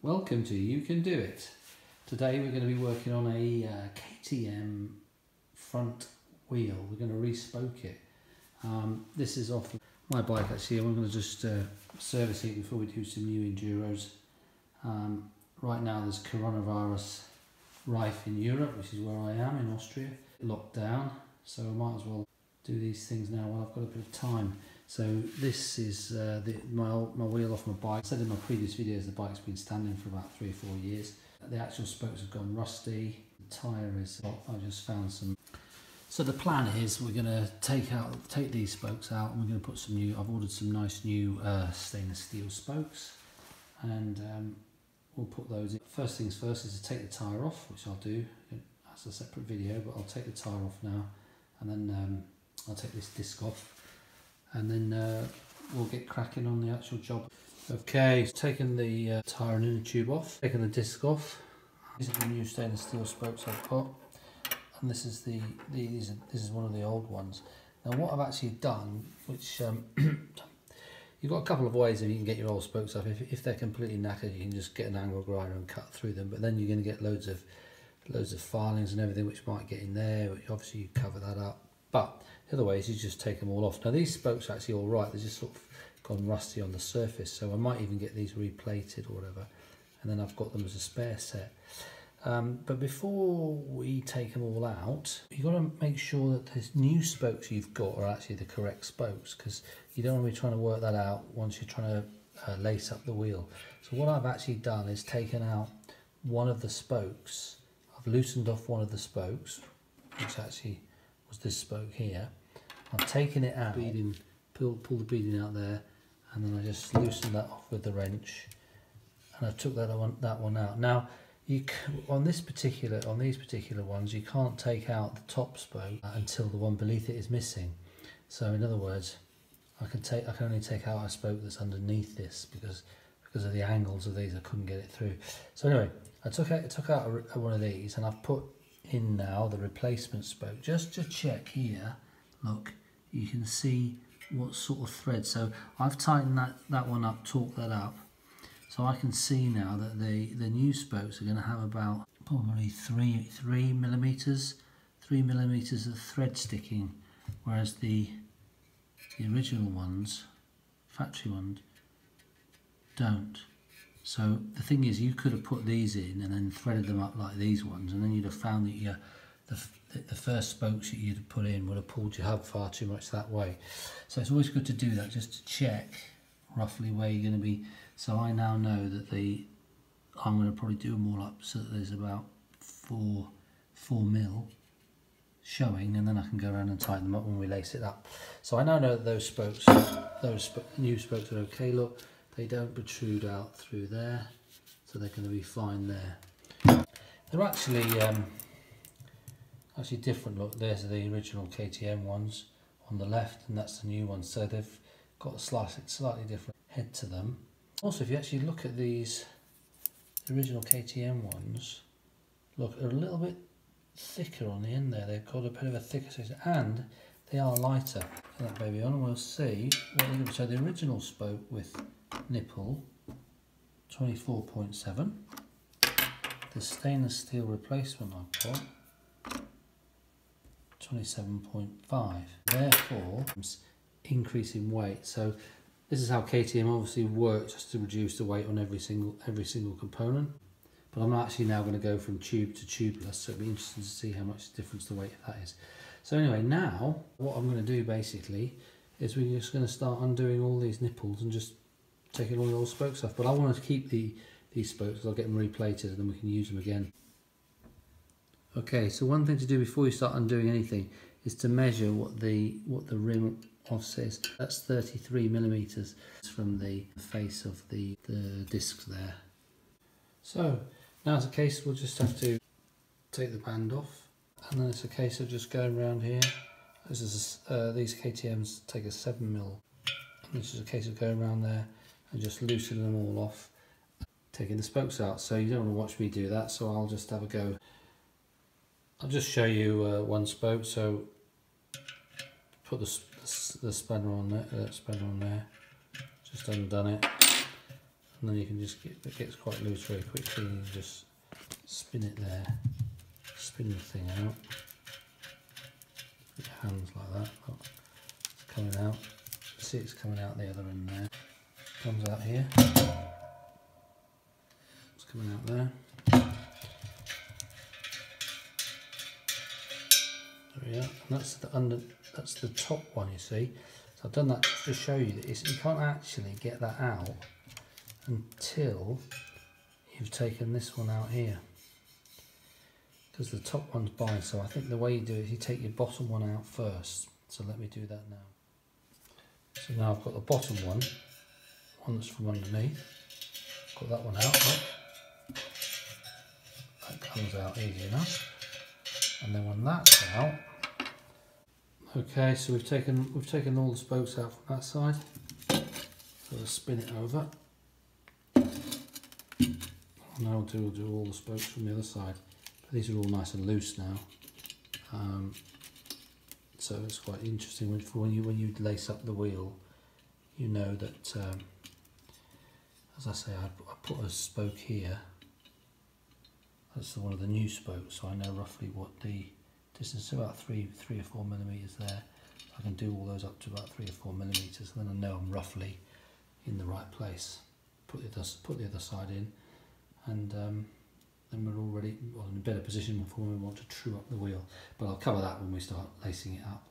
Welcome to You Can Do It. Today we're going to be working on a KTM front wheel. We're going to re-spoke it. This is off my bike actually. I'm going to just service it before we do some new enduros. Right now there's coronavirus rife in Europe, which is where I am in Austria. Locked down, so I might as well do these things now while I've got a bit of time. So this is my wheel off my bike. I said in my previous videos the bike's been standing for about 3 or 4 years. The actual spokes have gone rusty. The tyre is hot. I just found some. So the plan is we're going to take these spokes out and we're going to put some new. I've ordered some nice new stainless steel spokes, and we'll put those in. First things first is to take the tyre off, which I'll do. That's a separate video, but I'll take the tyre off now, and then I'll take this disc off. And then we'll get cracking on the actual job. Okay, taking the tyre and inner tube off, taking the disc off. These are the new stainless steel spokes I've got, and this is this is one of the old ones. Now, what I've actually done, which you've got a couple of ways that you can get your old spokes off. If they're completely knackered, you can just get an angle grinder and cut through them. But then you're going to get loads of filings and everything, which might get in there. Which obviously you cover that up. But the other way is you just take them all off. Now these spokes are actually all right, they're just sort of gone rusty on the surface, so I might even get these replated or whatever, and then I've got them as a spare set. But before we take them all out, you've got to make sure that the new spokes you've got are actually the correct spokes, because you don't want to be trying to work that out once you're trying to lace up the wheel. So what I've actually done is taken out one of the spokes. I've loosened off one of the spokes, which actually was this spoke here. I've taken it out, pull the beading out there, and then I just loosened that off with the wrench, and I took that one out. Now, on these particular ones, you can't take out the top spoke until the one beneath it is missing. So in other words, I can only take out a spoke that's underneath this because of the angles of these. I couldn't get it through. So anyway, I took out one of these, and I've put in now the replacement spoke just to check here. Look, you can see what sort of thread. So I've tightened that one up, torqued that up, so I can see now that the new spokes are going to have about probably 3 millimeters of thread sticking, whereas the original ones, factory ones, don't. So the thing is, you could have put these in and then threaded them up like these ones, and then you'd have found that the first spokes that you'd have put in would have pulled your hub far too much that way. So it's always good to do that, just to check roughly where you're going to be. So I now know that I'm going to probably do them all up so that there's about 4 mil showing, and then I can go around and tighten them up when we lace it up. So I now know that those new spokes are okay. Look, they don't protrude out through there, so they're going to be fine there. They're actually different. Look, there's the original KTM ones on the left, and that's the new ones. So they've got a slightly different head to them. Also, if you actually look at these, the original KTM ones, look, they're a little bit thicker on the end there. They've got a bit of a thicker section, and they are lighter. Put that baby on, and we'll see what they do. So the original spoke with nipple 24.7. The stainless steel replacement I've got 27.5. Therefore, increase in weight. So this is how KTM obviously works, just to reduce the weight on every single component. But I'm actually now going to go from tube to tubeless, so it'll be interesting to see how much difference the weight of that is. So anyway, now what I'm going to do basically is we're just going to start undoing all these nipples and just taking all the old spokes off. But I want to keep these spokes, because I'll get them replated and then we can use them again. Okay, so one thing to do before you start undoing anything is to measure what the rim offset is. That's 33 millimeters from the face of the discs there. So now it's a case, we'll just have to take the band off, and then it's a case of just going around here. These KTMs take a 7mm, and this is a case of going around there and just loosening them all off, taking the spokes out. So you don't want to watch me do that, so I'll just have a go. I'll just show you one spoke. So put the spanner on there, just undone it, and then you can just it gets quite loose very quickly, and you just spin it there, spin the thing out with your hands like that. Look, it's coming out. See, it's coming out the other end there. Comes out here. It's coming out there. There we are. And that's the top one, you see. So I've done that to show you that you can't actually get that out until you've taken this one out here, because the top one's by. So I think the way you do it is you take your bottom one out first. So let me do that now. So now I've got the bottom one that's from underneath. Got that one out. Look. That comes out easy enough. And then when that's out, okay, so we've taken all the spokes out from that side. So we'll spin it over. Now we'll do all the spokes from the other side. But these are all nice and loose now. So it's quite interesting when you lace up the wheel, you know that, as I say, I put a spoke here. That's one of the new spokes, so I know roughly what the distance is, about 3 or 4 millimeters there. I can do all those up to about 3 or 4 millimeters, and then I know I'm roughly in the right place. Put the other side in, and then we're already in a better position for when we want to true up the wheel. But I'll cover that when we start lacing it up.